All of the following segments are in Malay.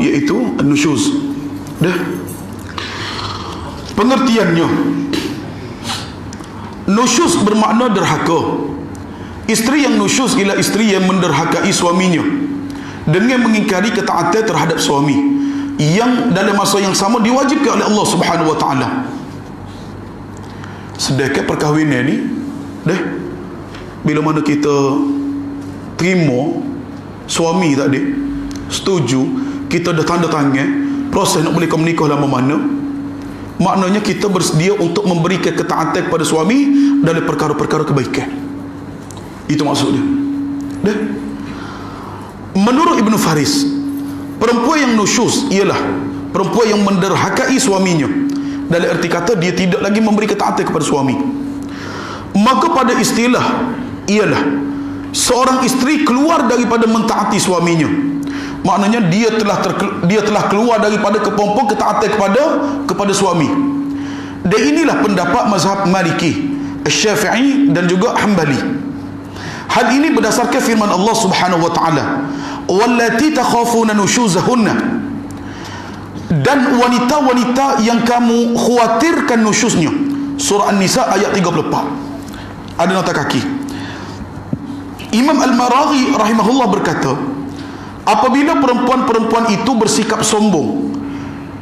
iaitu nusyuz. Dah. Pengertiannya, nusyuz bermakna derhaka. Isteri yang nusyuz ialah isteri yang menderhakai suaminya dengan mengingkari ketaatan terhadap suami, yang dalam masa yang sama diwajibkan oleh Allah Subhanahu wa taala. Sedangkan perkahwinan ni bila mana kita terima suami tadi setuju, kita dah tanda tangan proses nak boleh menikah lama mana, maknanya kita bersedia untuk memberikan ketaatan kepada suami dalam perkara-perkara kebaikan. Itu maksudnya. Menurut Ibnu Faris, perempuan yang nusyuz ialah perempuan yang menderhakai suaminya, dalam erti kata dia tidak lagi memberi ketaatan kepada suami. Maka pada istilah ialah seorang isteri keluar daripada mentaati suaminya, maknanya dia telah keluar daripada kepompong ketaatan kepada suami. Dan inilah pendapat mazhab Maliki, Syafi'i dan juga Hanbali. Hal ini berdasarkan firman Allah Subhanahu wa taala, "Wallati takhafuna nusyuzahunna." Dan wanita-wanita yang kamu khawatirkan nusyuznya. Surah An-Nisa ayat 34. Ada nota kaki. Imam Al-Maraghi rahimahullah berkata, apabila perempuan-perempuan itu bersikap sombong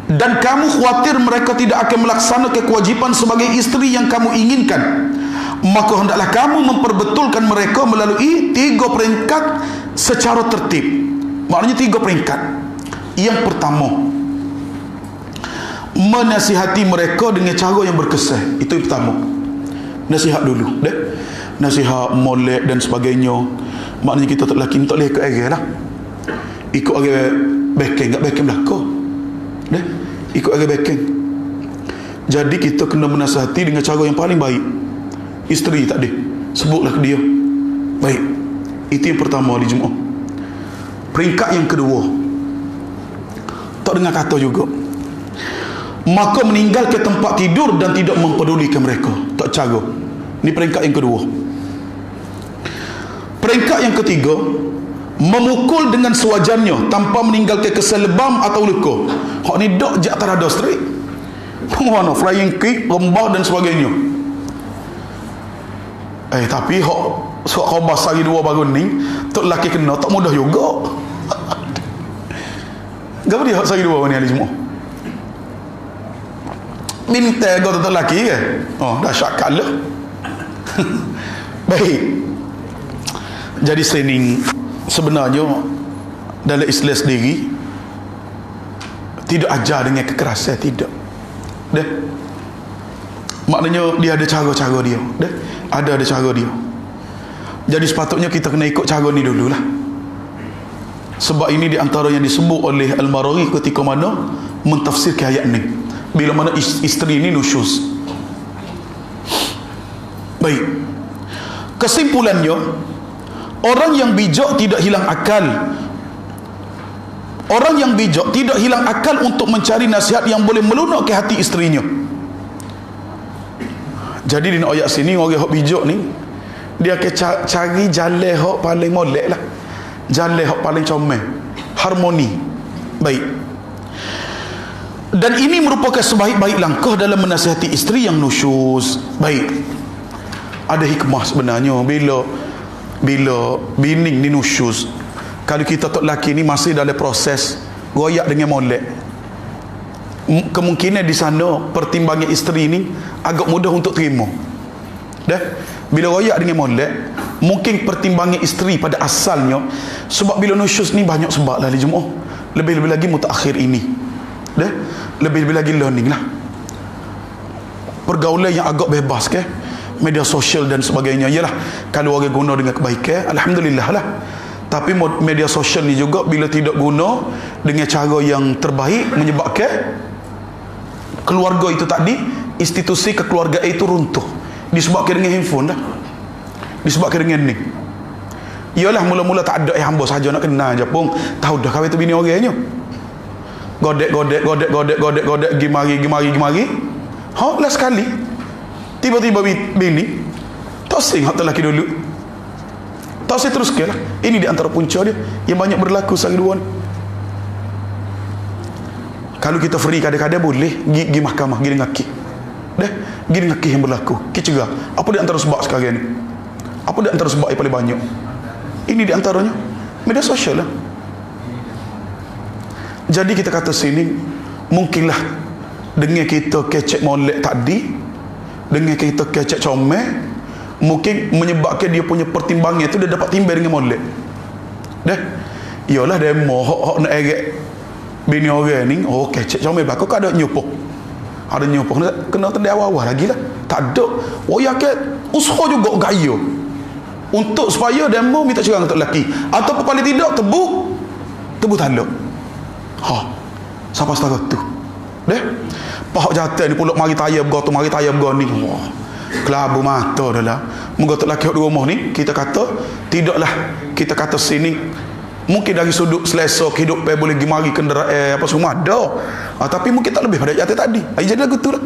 dan kamu khawatir mereka tidak akan melaksanakan kewajipan sebagai isteri yang kamu inginkan, maka hendaklah kamu memperbetulkan mereka melalui 3 peringkat secara tertib. Maknanya 3 peringkat. Yang pertama, menasihati mereka dengan cara yang berkesan. Itu yang pertama. Nasihat dulu, nasihat, molek dan sebagainya. Maknanya kita tak lelaki tak boleh ikut arah lah. Ikut arah backing, tak backing belakang. Ikut arah backing. Jadi kita kena menasihati dengan cara yang paling baik. Isteri tak ada, sebutlah ke dia baik. Itu yang pertama di Jumaat. Peringkat yang kedua, tak dengar kata juga, maka meninggalkan tempat tidur dan tidak mempedulikan mereka, tak cara. Ini peringkat yang kedua. Peringkat yang ketiga, memukul dengan sewajarnya tanpa meninggalkan kesan lebam atau luka. Hak ni dak jak tak ada straight, mana flying kick, rembah dan sebagainya. Tapi hak khobas hari 2 baru ni tok lelaki kena tak mudah juga. Gapa dia hak hari 2 ni hari Jumaat? Minta kau tok lelaki ke? Oh, dahsyat kalah. Baik. Jadi training sebenarnya dalam Islam sendiri tidak ajar dengan kekerasan, tidak. Maknanya dia ada cara-cara dia. Ada cara dia. Jadi sepatutnya kita kena ikut cara ni dululah. Sebab ini di antara yang disebut oleh Al-Maraghi ketika mana mentafsirkan ayat ni, bila mana isteri ni nusyuz. Baik. Kesimpulannya, orang yang bijak tidak hilang akal. Orang yang bijak tidak hilang akal untuk mencari nasihat yang boleh melunakkan hati isterinya. Jadi di ayat sini orang hak bijak ni dia akan cari jalan hak paling molek lah, jalan hak paling comel, harmoni. Baik. Dan ini merupakan sebaik-baik langkah dalam menasihati isteri yang nusyuz. Baik. Ada hikmah sebenarnya bila bini ni nusyuz. Kalau kita tak lelaki ni masih dalam proses goyak dengan molek, kemungkinan di sana pertimbangan isteri ni agak mudah untuk terima. Bila royak dengan molek, mungkin pertimbangan isteri pada asalnya, sebab bila nusyuz ni banyak sebab lah di Jumaat. Lebih-lebih lagi mutakhir ini. Lebih-lebih lagi learning lah. Pergaulan yang agak bebas ke, media sosial dan sebagainya. Yalah, kalau orang guna dengan kebaikan, alhamdulillah lah. Tapi media sosial ni juga bila tidak guna dengan cara yang terbaik, menyebabkan keluarga itu tadi, institusi kekeluargaan itu runtuh. Disebabkan dengan handphone dah. Disebabkan dengan ni. Yalah, mula-mula tak ada hamba saja nak kenal je pun tahu dah kahwin tu bini orangnya. Godek, gi mari. Lah sekali tiba-tiba bini tak sing hak lelaki dulu. Tak saya teruskan lah. Ini di antara punca dia yang banyak berlaku sehari dua ni. Kalau kita free kadang-kadang boleh pergi mahkamah, pergi dengan ki. Deh, pergi dengan ki yang berlaku. Ki cegah. Apa di antara sebab sekarang ni? Apa di antara sebab yang paling banyak? Ini di antaranya media sosial lah. Jadi kita kata sini, mungkinlah dengan kita kecek molek tadi, dengan kita kecek comel, mungkin menyebabkan dia punya pertimbangan itu dia dapat timbang dengan molek. Deh, iyalah demo hok nak erek bini orang ni, oh kecek comel belakang kau ada nyupuh. Ada nyupuh kena tendai awal-awal lagi lah. Tak ada. Oh ya ke usaha juga gaya. Untuk supaya demo minta cerai untuk lelaki. Ataupun paling tidak tebu talak. Ha. Siapa setara tu? Deh. Pahak jatuh ni pulak mari tayar bergoto, mari tayar bergoni. Wah. Kelabu mata dah lah. Moga lelaki di rumah ni kita kata tidaklah kita kata sini mungkin dari sudut selesa kehidupan boleh pergi mari kenderaan apa semua ada. Tapi mungkin tak lebih pada jatuh tadi. Jadi lagu tu lah.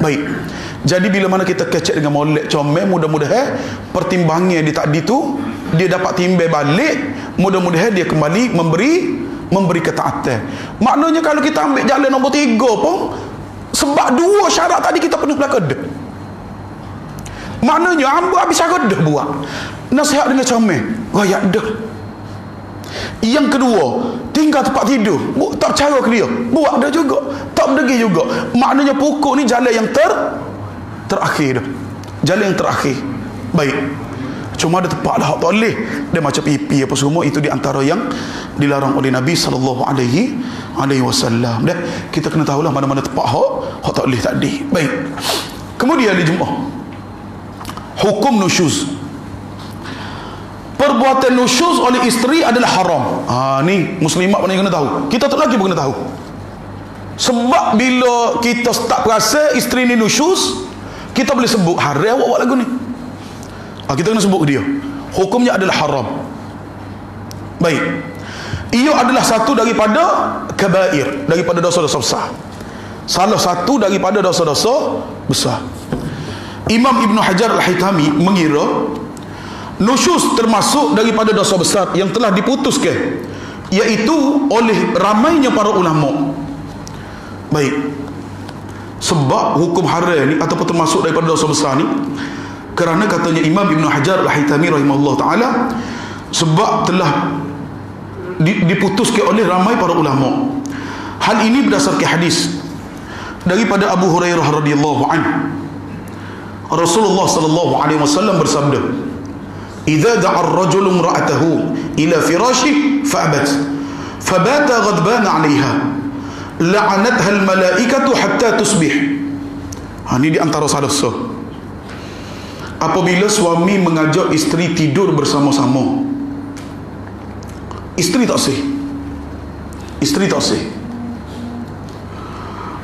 Baik. Jadi bila mana kita kecek dengan molek comel, mudah-mudahan pertimbangan dia tadi tu dia dapat timbang balik, mudah-mudahan dia kembali memberi ketaatan. Maknanya kalau kita ambil jalan nombor 3 pun sebab 2 syarat tadi kita penuh belaka dah. Maknanya hamba habis syarat dah buat. Nasihat dengan comel, rakyat dah. Yang kedua, tinggal tempat tidur, tak percaya ke dia, buat dah juga, tak berdegi juga. Maknanya pokok ni jalan yang terakhir dah. Jalan yang terakhir. Baik. Cuma ada tempat dah hak tak boleh. Dia macam pipi apa semua, itu di antara yang dilarang oleh Nabi sallallahu alaihi wasallam. Dah kita kena tahulah mana-mana tempat hak tak boleh tadi. Baik. Kemudian di Jumaah, hukum nusyuz. Perbuatan nusyuz oleh isteri adalah haram. Ni muslimat pun kena tahu. Kita tak lagi pun kena tahu. Sebab bila kita tak perasa isteri ni nusyuz, kita boleh sebut haram awak buat lagu ni. Kita kena sebut dia. Hukumnya adalah haram. Baik. Ia adalah satu daripada kabair, daripada dosa-dosa besar. Salah satu daripada dosa-dosa besar. Imam Ibn Hajar Al-Haytami mengira nusyuz termasuk daripada dosa besar yang telah diputuskan, iaitu oleh ramainya para ulama. Baik. Sebab hukum haram ni ataupun termasuk daripada dosa besar ni, kerana katanya Imam Ibn Hajar Al-Haytami rahimahullah ta'ala, sebab telah diputuskan oleh ramai para ulama. Hal ini berdasarkan hadis daripada Abu Hurairah radhiyallahu anhu. Rasulullah sallallahu alaihi wasallam bersabda, "Idza da'a ar-rajulu imra'atahu ila firashihi fa'abat, fabata ghadban 'alayha, la'anatha al-malaikatu hatta tusbih." Ini di antara dosa. Apabila suami mengajak isteri tidur bersama-sama, isteri tak sah. Isteri tak sah.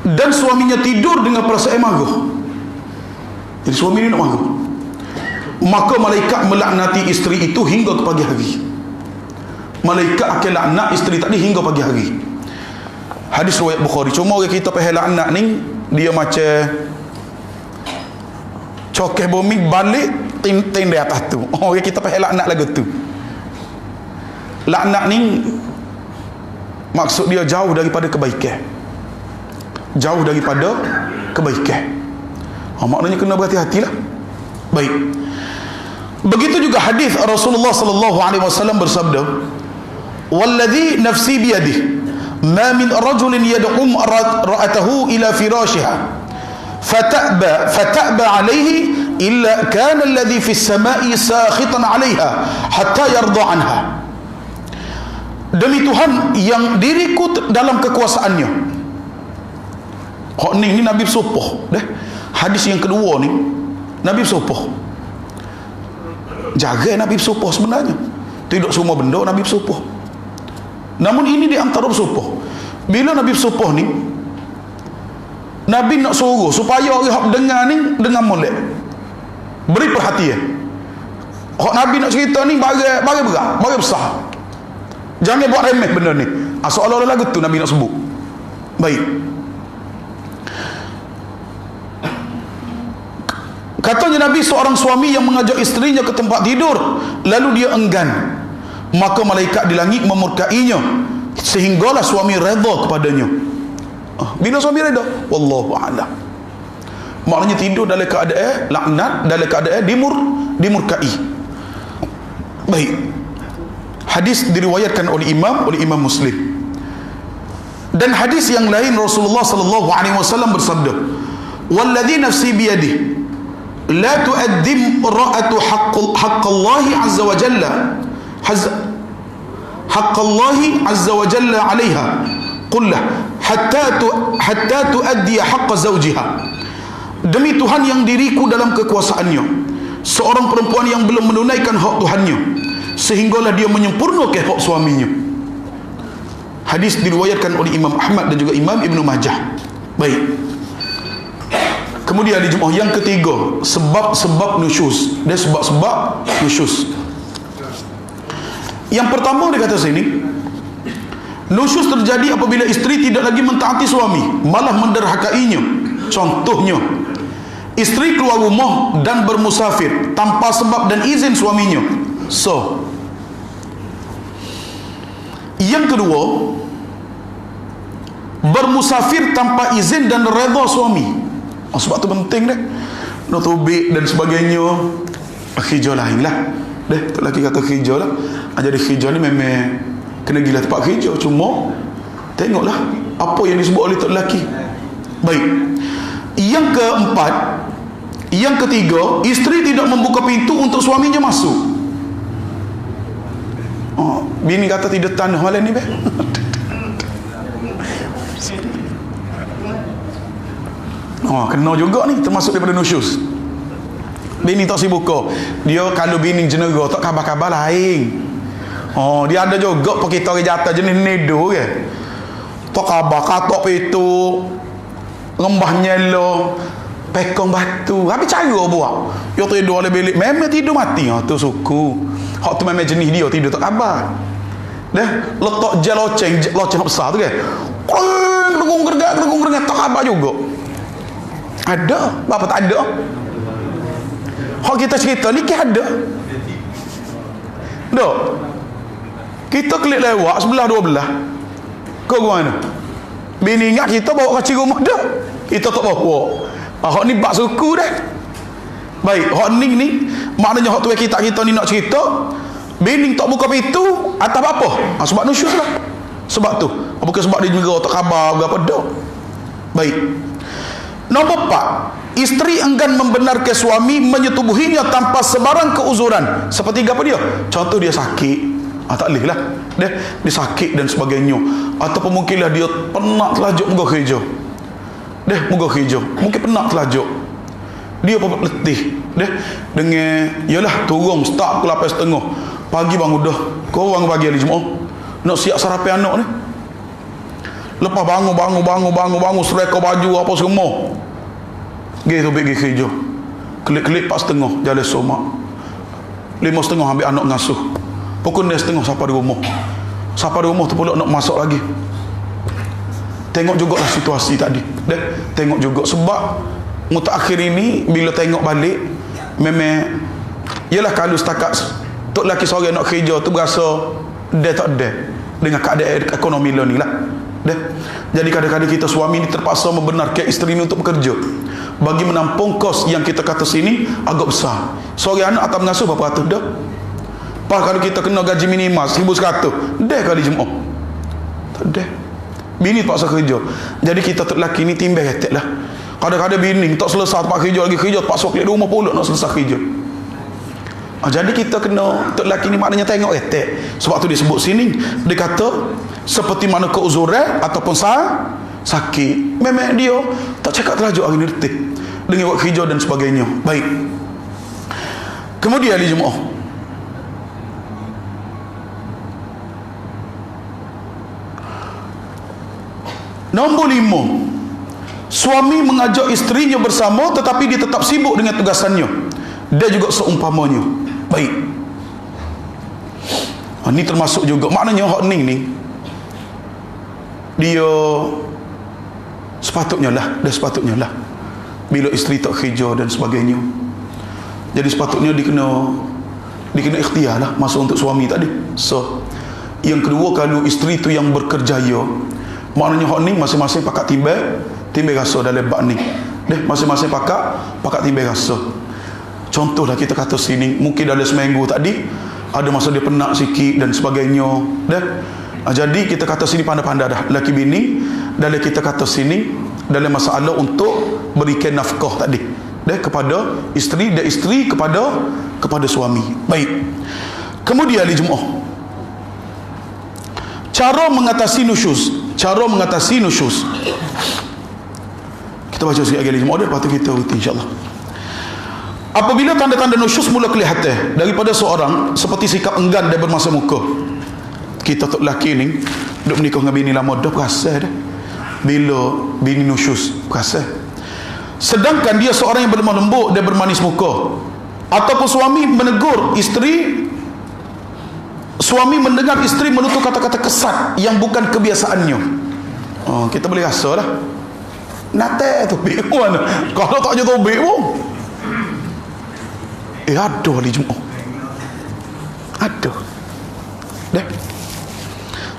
Dan suaminya tidur dengan perasaan marah. Jadi suami ni nak marah. Maka malaikat melaknati isteri itu hingga ke pagi hari. Malaikat akan laknat isteri tadi hingga pagi hari. Hadis riwayat Bukhari. Cuma orang kita pasal laknat ni, dia macam cokeh bumi balik tin di atas tu. Orang kita pasal laknat lagu tu. Laknat ni maksud dia jauh daripada kebaikan. Jauh daripada kebaikan. Maknanya kena berhati-hatilah. Baik. Begitu juga hadis Rasulullah sallallahu alaihi wasallam bersabda, "Walladhi nafsi biyadihi, ma min rajulin yad'um ra'atahu ila firashiha fata'ba 'alayhi illa kana alladhi fis sama'i sakhitan 'alayha hatta yarda 'anha." Demi Tuhan yang diriku dalam kekuasaannya. Ni Nabi bersumpah. Hadis yang kedua ni Nabi bersumpah. Jaga Nabi bersumpah sebenarnya. Tidak semua benda Nabi bersumpah. Namun ini di antara bersumpah. Bila Nabi bersumpah ni, Nabi nak suruh supaya orang dengar ni dengar molek. Beri perhatian. Nabi nak cerita ni bagai berat, bagai besar. Jangan buat remeh benda ni. Seolah-olah lagu tu Nabi nak sebut. Baik. Katanya Nabi, seorang suami yang mengajak isterinya ke tempat tidur lalu dia enggan, maka malaikat di langit memurkainya sehinggalah suami redha kepadanya. Bila suami reda, wallahu a'lam. Maknanya tidur dalam keadaan laknat, dalam keadaan dimurkai. Baik. Hadis diriwayatkan oleh Imam Muslim. Dan hadis yang lain Rasulullah sallallahu alaihi wasallam bersabda, "Walladzi nafsi biyadihi la tu'addim ra'atu haqqallahi azza wa jalla haqqallahi azza wa jalla 'alaiha qullah hatta tuaddi haqq zawjiha." Demi Tuhan yang diriku dalam kekuasaannya, seorang perempuan yang belum menunaikan hak Tuhannya sehinggalah dia menyempurnakan hak suaminya. Hadis diriwayatkan oleh Imam Ahmad dan juga Imam Ibnu Majah. Baik. Kemudian di Jumaah yang ketiga, sebab-sebab nusyuz. Dia sebab-sebab nusyuz. Yang pertama dia kata sini, nusyuz terjadi apabila isteri tidak lagi mentaati suami, malah menderhakainya. Contohnya, isteri keluar rumah dan bermusafir tanpa sebab dan izin suaminya. Yang kedua, bermusafir tanpa izin dan redha suami. Sebab tu penting deh. Nak tubik dan sebagainya. Khijau lain lah. Tu lelaki kata khijau lah. Jadi khijau ni memang kena gila tempat khijau. Cuma tengoklah apa yang disebut oleh tok lelaki. Baik. Yang keempat, yang ketiga, isteri tidak membuka pintu untuk suaminya masuk. Bini kata tidak tanah malam ni beh. Kena juga ni, termasuk daripada nusyuz. Bini tak si buka. Dia kalau bini jenera tak khabar-khabar lain. Dia ada juga pak kita orang jatah jenis nedo ke. Tak khabar katok pintu, rembah nyelo, pekong batu. Habis cara buat. Dia tidur oleh bilik, memang tidur mati. Tu suku. Hak tu memang jenis dia tidur tak khabar. Letak je loceng besar tu kan. Kerengung gergak tak khabar juga. Ada, bapa tak ada. Hak kita cerita ni ke ada. Dok. Kita klik lewat sebelah dua belah. Kau mana? Bini ingat kita bawa kacir rumah dah. Kita tak bawa. Hak ni bak suku dah. Baik, hak ni maknanya hak tu kita ni nak cerita. Bini tak buka pintu atas apa? Sebab nusyuz lah. Sebab tu. Bukan sebab dia juga tak khabar berapa dah. Baik. Nombor 4, isteri enggan membenarkan suami menyetubuhinya tanpa sebarang keuzuran. Seperti apa dia? Contoh dia sakit. Tak boleh lah. Dia sakit dan sebagainya. Ataupun mungkinlah dia penat telajuk muka kerja. Muka kerja. Mungkin penat telajuk. Dia pun letih. Dengan yalah turun start pukul 8.30. Pagi bangun dah. Korang pagi hari Jumaat. Nak siap sarapan anak ni. Lepas bangun sereka baju apa semua. Gitu pergi kerja. Klik-klik 4.30 jalan somak. 5.30 ambil anak ngasuh. Pukul 6.30 siapa di rumah. Siapa di rumah tu pula nak masuk lagi. Tengok jugalah situasi tadi. Tengok juga sebab mutakhir ini bila tengok balik memang yalah kalau setakat tok lelaki seorang nak kerja tu berasa dia tak ada dengan keadaan ekonomi ni lah. Jadi kadang-kadang kita suami ni terpaksa membenarkan isteri ni untuk bekerja bagi menampung kos yang kita kata sini agak besar. Seorang anak atas mengasuh berapa ratus dah. Kalau kita kena gaji minimal 1,100 dah kali Jumaat. Tak ada. Bini terpaksa kerja. Jadi kita lelaki ni timbang ketek lah. Kadang-kadang bini tak selesai tempat kerja lagi kerja terpaksa kelik rumah pula nak selesai kerja. Jadi kita kena untuk lelaki ni maknanya tengok ketek. Sebab tu dia sebut sini dia kata seperti mana keuzuran ataupun sakit. Memang dia tak cakap terajuk hari ni detik dengan buat kerja dan sebagainya. Baik. Kemudian hari Jumaat, nombor 5, suami mengajak isterinya bersama tetapi dia tetap sibuk dengan tugasannya. Dia juga seumpamanya. Baik. Ini termasuk juga maknanya hak ni dia sepatutnya lah bila isteri tak kerja dan sebagainya. Jadi sepatutnya dia kena ikhtiar lah masa untuk suami tadi. Yang kedua, kalau isteri tu yang berkerjaya Maknanya hak ni masing-masing pakat timbang rasa dalam bab ni. Masing-masing pakat timbang rasa. Contohlah kita kata sini, mungkin dalam seminggu tadi ada masa dia penat sikit dan sebagainya. Jadi kita kata sini pandai-pandai dah laki bini, dalam kita kata sini dalam masalah untuk berikan nafkah tadi kepada isteri dan isteri kepada suami. Baik. Kemudian ahli Jumaah, cara mengatasi nusyuz. Kita baca sikit lagi ahli Jumaah lepas tu kita uti insya-Allah. Apabila tanda-tanda nusyuz mula kelihatan daripada seorang seperti sikap enggan dan bermasa muka. Kita tok lelaki ni duk menikah dengan bini lama dah perasa dah. Bila bini nusyuz perasa. Sedangkan dia seorang yang berlemah lembut dan bermanis muka, ataupun suami menegur isteri, suami mendengar isteri menutur kata-kata kesat yang bukan kebiasaannya. Kita boleh rasa lah. Nate tu bik mana? Kalau tak je tobik pun. Ada ahli Jumaah. Ada. Dah.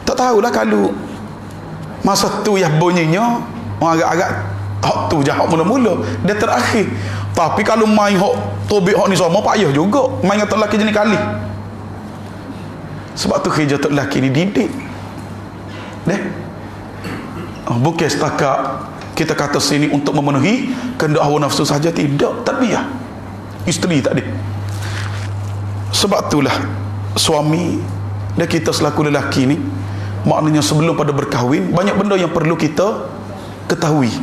Tak tahulah kalau masa tu yang bunyinya agak-agak hak tu jahat mula-mula dia terakhir. Tapi kalau main hak tobik hak ni sama payah juga. Main dengan tok lelaki jenis kali. Sebab tu kerja tok lelaki ni didik. Bukan setakat kita kata sini untuk memenuhi kehendak hawa nafsu saja, tidak. Tarbiyah isteri tadi. Sebab itulah suami dan kita selaku lelaki ni, maknanya sebelum pada berkahwin banyak benda yang perlu kita ketahui.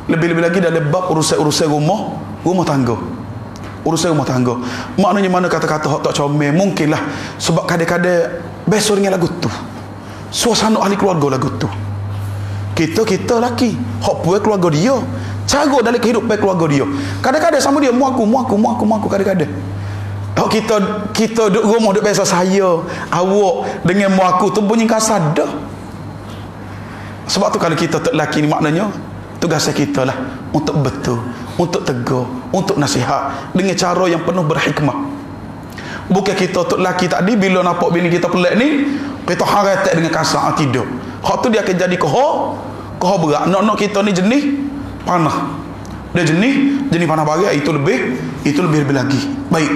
Lebih-lebih lagi dalam bab urusan rumah tangga. Urusan rumah tangga. Maknanya mana kata-kata hak tak comel, mungkinlah sebab kadang-kadang besok dengan lagu tu. Suasana ahli keluarga lagu tu. Kita laki, hak puas keluarga dia. Cara dalam kehidupan keluarga dia. Kadang-kadang sama dia muaku kadang-kadang. Hak kita duduk rumah duduk biasa saya, awak dengan muaku tu bunyi kasar dah. Sebab tu kalau kita tak laki ni maknanya tugas kita lah untuk betul, untuk tegur, untuk nasihat dengan cara yang penuh berhikmah. Bukan kita tok laki tadi bila nampak bini kita pelik ni kita haratak dengan kasar, tidak. Hak tu dia akan jadi kohor berat. Nak kita ni jenis panah. Dia jenis panah barat, itu lebih lagi. Baik.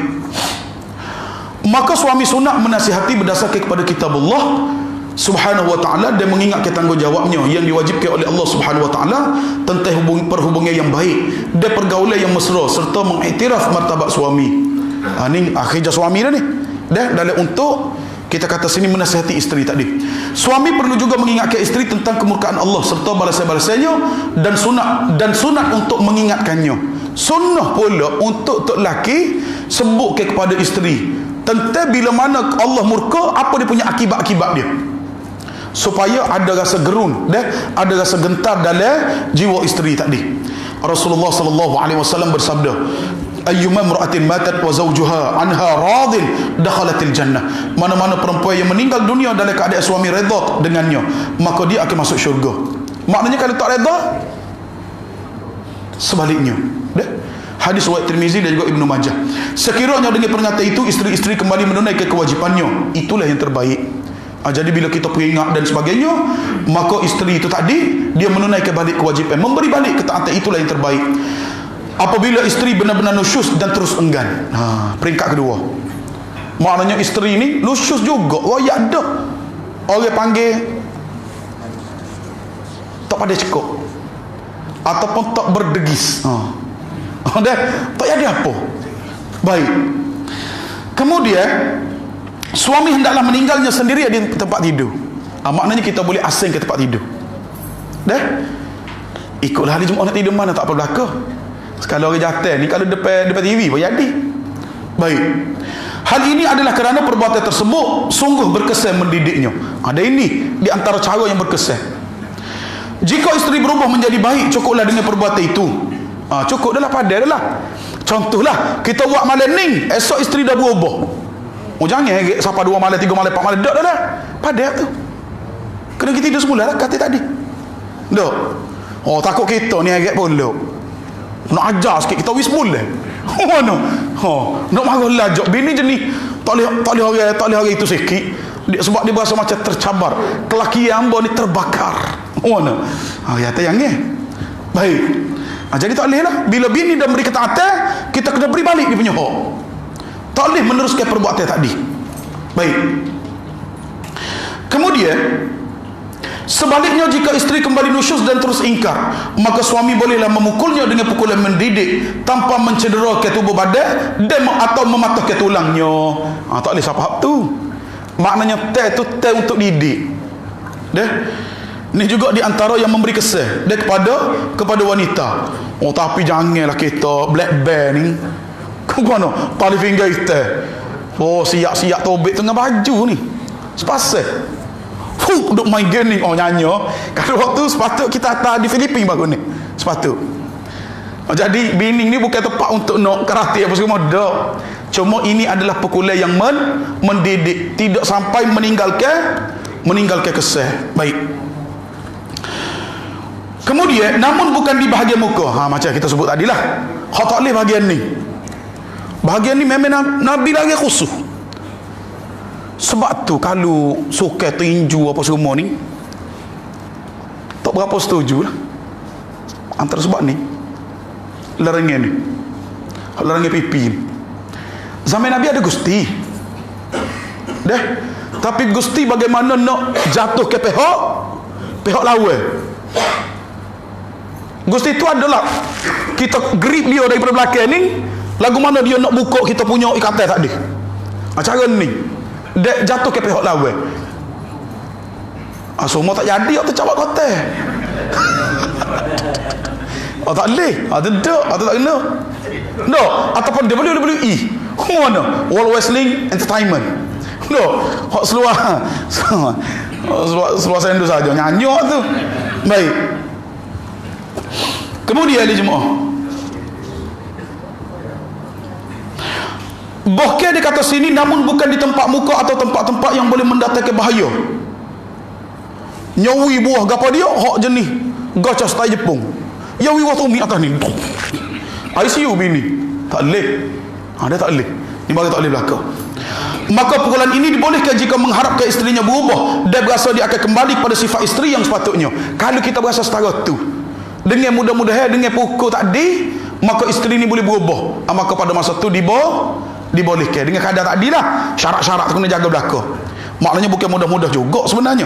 Maka suami sunat menasihati berdasarkan kepada kitab Allah Subhanahu wa ta'ala dan mengingatkan tanggungjawabnya yang diwajibkan oleh Allah Subhanahu wa ta'ala tentang perhubungan yang baik dan pergaulan yang mesra serta mengiktiraf martabat suami. Ni akhirnya suami dah ni. Dalam untuk kita kata sini menasihati isteri tadi. Suami perlu juga mengingatkan isteri tentang kemurkaan Allah serta balasan-balasannya dan sunat untuk mengingatkannya. Sunnah pula untuk tok laki sebutkan kepada isteri tentang bila mana Allah murka, apa dia punya akibat-akibat dia, supaya ada rasa gerun ada rasa gentar dalam jiwa isteri tadi. Rasulullah sallallahu alaihi wasallam bersabda, ayyuma imra'atin matat wa zawjuha anha radin dakhalatil jannah. Mana-mana perempuan yang meninggal dunia dalam keadaan suami redha dengannya, maka dia akan masuk syurga. Maknanya kalau tak redha, sebaliknya. Hadis riwayat Tirmizi dan juga Ibnu Majah. Sekiranya dengan pernyataan itu isteri-isteri kembali menunaikan kewajipannya, itulah yang terbaik. Jadi bila kita peringat dan sebagainya, maka isteri itu tadi dia menunaikan balik kewajipan, memberi balik ketaatan, itulah yang terbaik. Apabila isteri benar-benar nusyuz dan terus enggan, peringkat kedua, maknanya isteri ini nusyuz juga, royak dah, orang panggil tak pada cekuk ataupun tak berdegis, tak ada apa. Baik. Kemudian suami hendaklah meninggalnya sendiri di tempat tidur. Maknanya kita boleh asing ke tempat tidur. Ikutlah hari Jumaat nak tidur mana, tak apa belaka. Sekali orang jatuh ni kalau depan TV pun jadi. Baik. Hal ini adalah kerana perbuatan tersebut sungguh berkesan mendidiknya. Ada ini di antara cara yang berkesan. Jika isteri berubah menjadi baik, cukuplah dengan perbuatan itu. Cukup dah lah, padah dah lah. Contohlah, kita buat malam ni, esok isteri dah berubah. Jangan heret sampai 2 malam, 3 malam, 4 malam, dah lah. Padah tu. Kena kita tidur semula lah, kata tadi. Dah. Takut kita ni heret pun lo. Nak ajar sikit, kita wis mula. Mana? Nak marah lajak. Bini jenis tak boleh hari itu sikit. Sebab dia berasa macam tercabar. Kelakian hamba ni terbakar. Oh no. Ya tayang ni. Baik. Jadi tak boleh lah. Bila bini dah beri ketaatan, kita kena beri balik dia punya hak. Tak boleh meneruskan perbuatan tadi. Baik. Kemudian sebaliknya, jika isteri kembali nusyuz dan terus ingkar, maka suami bolehlah memukulnya dengan pukulan mendidik tanpa mencederakan tubuh badan dan atau mematahkan tulangnya. Tak boleh siapa tu. Maknanya teh tu teh untuk didik. Ni juga di antara yang memberi kesan dia kepada wanita. Tapi janganlah kita black band ni. Kau mana? Tali finger teh. Siap-siap tobek tengah baju ni. Sepasal. Duk main game ni. Nyanyi. Kalau waktu sepatut kita atas di Filipina bagus ni. Sepatut. Jadi bini ni bukan tempat untuk nak karate apa semua. Dah. Cuma ini adalah pukulan yang mendidik. Tidak sampai meninggalkan kesan. Baik. Kemudian, namun bukan di bahagian muka. Macam kita sebut tadi lah. Hak tak boleh bahagian ni. Bahagian ni memang Nabi lagi khusus. Sebab tu kalau suka tinju apa semua ni, tak berapa setuju lah. Antara sebab ni, larangan ni, larangan pipi ni. Zaman Nabi ada gusti. Tapi gusti bagaimana nak jatuh ke pihak lawan. Gusti itu adalah kita grip dia daripada belakang ni, lagu mana dia nak buka kita punya ikatan tadi. Cara ni dia jatuh ke pihak lawan. Semua tak jadi, tak cawak kotak. Tak boleh. Tak kena. No, ataupun WWE. Mana? World Wrestling Entertainment. No, hak seluar sendu saja nyanyok tu. Baik. Kemudian di jemaah, bahkan dia kata sini, namun bukan di tempat muka atau tempat-tempat yang boleh mendatangkan bahaya. Nyawi buah gapa dia hak jenis gacah style Jepun. Yawi buah tumi atas ni. ICU bini. Tak boleh. Dia tak boleh. Ni bagi tak boleh belaka. Maka pukulan ini dibolehkan jika mengharapkan isterinya berubah dan berasa dia akan kembali pada sifat isteri yang sepatutnya. Kalau kita berasa setara tu, dengan mudah-mudahan dengan pukul tadi, maka isteri ni boleh berubah. Maka pada masa tu dibolehkan. Dengan keadaan tadi lah, syarat-syarat tu kena jaga belaka. Maknanya bukan mudah-mudah juga sebenarnya.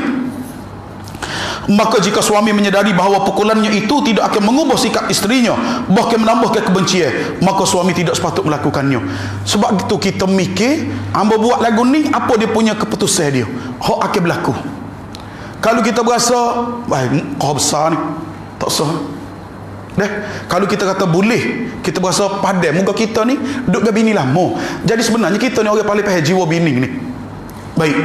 Maka jika suami menyedari bahawa pukulannya itu tidak akan mengubah sikap isterinya, bahkan menambahkan kebencian, maka suami tidak sepatut melakukannya. Sebab itu kita mikir, hamba buat lagu ni, apa dia punya keputusan dia, hak akan berlaku. Kalau kita berasa kau besar ni tak sah. Kalau kita kata boleh, kita berasa padan muka kita ni duduk dengan bini lama. Jadi sebenarnya kita ni orang paling faham jiwa bini ni. Baik.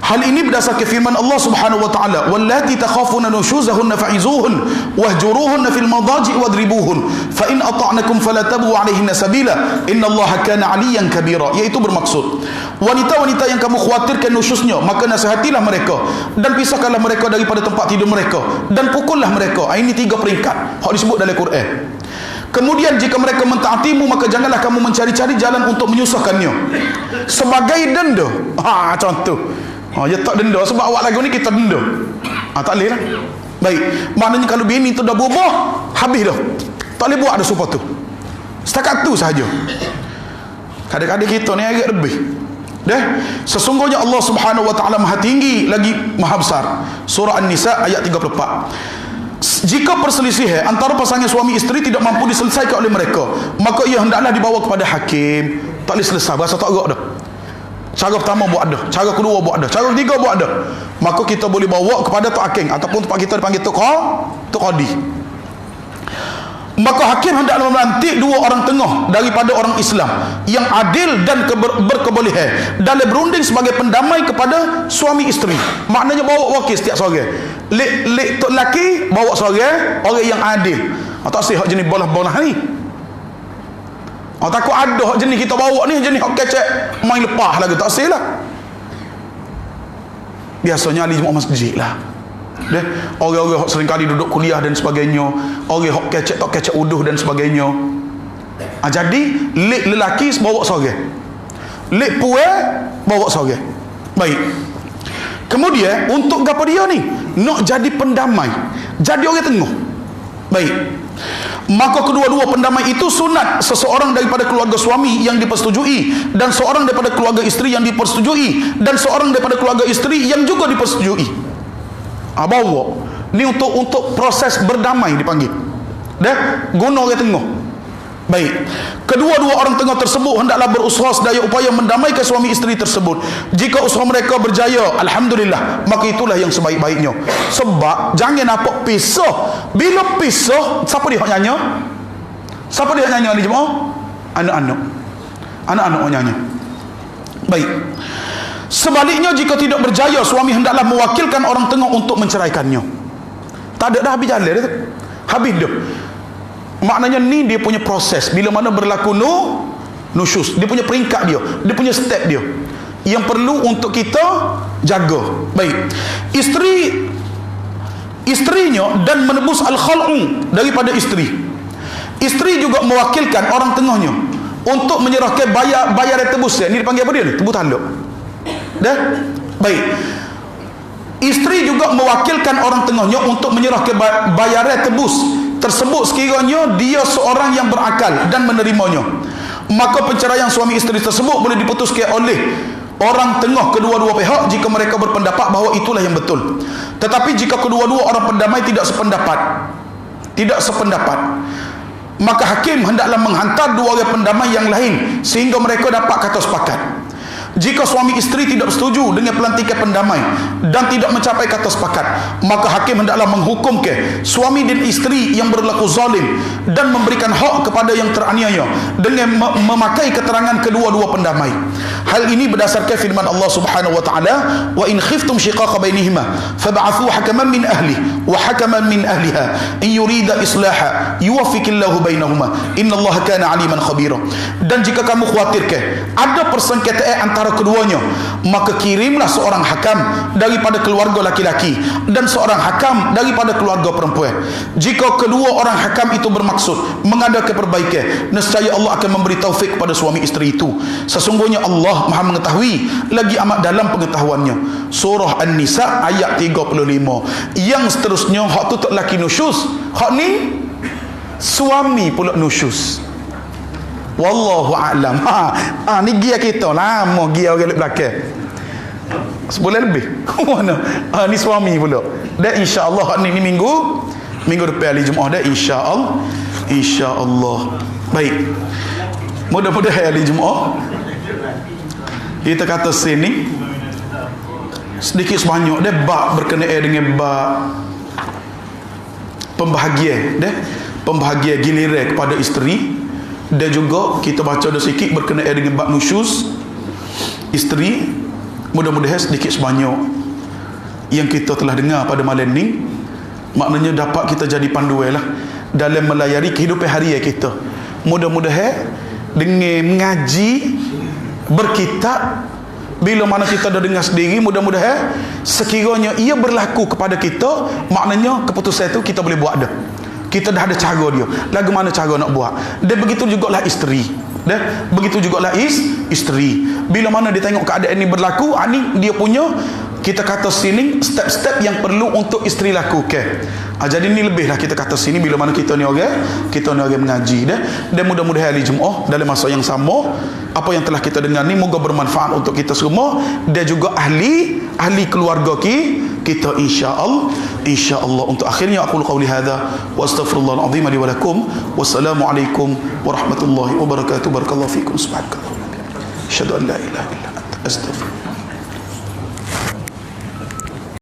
Hal ini berdasarkan firman Allah Subhanahu wa taala, "Wallati takhafuna nushuzahunna fa'izuhun wahjuruhunna fil madaji' wadribuhun fa in ata'nakum fala tabu 'alayhinna sabila innallaha kana 'aliyan kabira." Iaitu bermaksud wanita-wanita yang kamu khawatirkan nusyuznya, maka nasihatilah mereka dan pisahkanlah mereka daripada tempat tidur mereka dan pukullah mereka. Ini 3 peringkat hak disebut dalam Quran. Kemudian jika mereka mentaatimu, maka janganlah kamu mencari-cari jalan untuk menyusahkannya sebagai denda. Contoh dia tak denda sebab awak lagu ni kita denda. Tak boleh lah. Baik. Maknanya kalau bini tu dah berubah, habis dah. Tak boleh buat dah supaya tu. Setakat tu sahaja. Kadang-kadang kita ni agak lebih. Sesungguhnya Allah Subhanahu wa taala Maha tinggi lagi Maha besar. Surah An-Nisa ayat 34. Jika perselisihan antara pasangan suami isteri tidak mampu diselesaikan oleh mereka, maka ia hendaklah dibawa kepada hakim. Tak boleh selesai, berasa tak gerak dah. Cara pertama buat dah, cara kedua buat dah, cara ketiga buat dah. Maka kita boleh bawa kepada Tok Hakim ataupun tempat kita dipanggil Tok Qadi. Maka hakim hendaklah melantik 2 orang tengah daripada orang Islam yang adil dan berkebolehan dalam berunding sebagai pendamai kepada suami isteri. Maknanya bawa wakil setiap seorang. Lek tok lelaki bawa seorang orang yang adil. Tak sih hak jenis bolah-bolah ni. Takut ada hak jenis kita bawa ni jenis hak kecek main lepas lagi, tak sih lah. Biasanya ahli jemaah masjid lah. Orang-orang sering kali duduk kuliah dan sebagainya, orang hok kecek tak kecek uduh dan sebagainya. Jadi lek lelaki bawa seorang, lek puan bawa seorang. Baik. Kemudian untuk gapo dia ni, nak jadi pendamai, jadi orang tengah. Baik, maka kedua-dua pendamai itu sunat seseorang daripada keluarga suami yang dipersetujui, dan seorang daripada keluarga isteri yang dipersetujui, dan seorang daripada keluarga isteri yang juga dipersetujui. Bawa ni untuk proses berdamai dipanggil. Dah guna orang tengah. Baik, kedua-dua orang tengah tersebut hendaklah berusaha sedaya upaya mendamaikan suami isteri tersebut. Jika usaha mereka berjaya, alhamdulillah, maka itulah yang sebaik-baiknya. Sebab jangan nampak pisah. Bila pisah, siapa dia nyanyi? Siapa dia nyanyi ni jemaah? Anak-anak nyanyi. Baik, sebaliknya jika tidak berjaya, suami hendaklah mewakilkan orang tengah untuk menceraikannya. Tak ada dah, habis jalan dia tu. Habis dah. Maknanya ni dia punya proses. Bila mana berlaku nusyus, dia punya peringkat dia punya step dia yang perlu untuk kita jaga. Baik, isterinya dan menebus al-khal'u daripada isteri. Isteri juga mewakilkan orang tengahnya untuk menyerahkan bayar tebus. Ni dipanggil apa dia ni? Tebus talak. Dah? Baik, isteri juga mewakilkan orang tengahnya untuk menyerahkan bayaran tebus tersebut sekiranya dia seorang yang berakal dan menerimanya. Maka penceraian suami isteri tersebut boleh diputuskan oleh orang tengah kedua-dua pihak jika mereka berpendapat bahawa itulah yang betul. Tetapi jika kedua-dua orang pendamai tidak sependapat, maka hakim hendaklah menghantar dua orang pendamai yang lain sehingga mereka dapat kata sepakat. Jika suami isteri tidak setuju dengan pelantikan pendamai dan tidak mencapai kata sepakat, maka hakim hendaklah menghukumkan suami dan isteri yang berlaku zalim dan memberikan hak kepada yang teraniaya dengan memakai keterangan kedua-dua pendamai. Hal ini berdasarkan firman Allah Subhanahu wa taala, "Wa in khiftum shiqaqa bainihima fab'athu hakaman min ahli wa hakaman min ahliha in yurida islaha yuwaffiqillahu bainahuma innallaha kana aliman khabira." Dan jika kamu khawatirkan ada persengketaan antara keduanya, maka kirimlah seorang hakam daripada keluarga laki-laki dan seorang hakam daripada keluarga perempuan. Jika kedua orang hakam itu bermaksud mengadakan perbaikan, nescaya Allah akan memberi taufik kepada suami isteri itu. Sesungguhnya Allah Maha mengetahui lagi amat dalam pengetahuannya. Surah An-Nisa ayat 35. Yang seterusnya, hak tu tak laki nusyus, hak ni suami pula nusyus. Wallahu a'lam. Ni gia kita lama, gia orang belakang. Sebulan lebih. Mana? Ni suami pula. Dan insya-Allah ni minggu depan hari Jumaat dah insya-Allah. Baik. Mudah-mudahan hari Jumaat kita kata sini sedikit sebanyak dia bab berkenaan dengan bab pembahagian giliran kepada isteri. Dan juga kita baca dah sikit berkenaan dengan bab nusyus isteri. Mudah-mudahan sedikit sebanyak yang kita telah dengar pada malam ni, maknanya dapat kita jadi panduan lah dalam melayari kehidupan harian kita. Mudah-mudahan dengan mengaji, berkitab, bila mana kita dah dengar sendiri, mudah-mudahan sekiranya ia berlaku kepada kita, maknanya keputusan itu kita boleh buat dah. Kita dah ada cara dia, lagu mana cara nak buat. Dan begitu jugalah isteri. Isteri bila mana dia tengok keadaan ini berlaku, ni dia punya, kita kata sini step-step yang perlu untuk isteri lakukan. Jadi ni lebihlah kita kata sini bila mana kita ni orang mengaji dah. Dan mudah-mudahan hari Jumaat dalam masa yang sama, apa yang telah kita dengar ni moga bermanfaat untuk kita semua dan juga ahli keluarga kita insya-Allah. Untuk akhirnya aku qauli hadza wa astaghfirullahal azim li wa lakum. Wassalamualaikum warahmatullahi wabarakatuh. Barakallahu fikum. Subhanakallah. Asyhadu an la ilaha illa anta astaghfiruka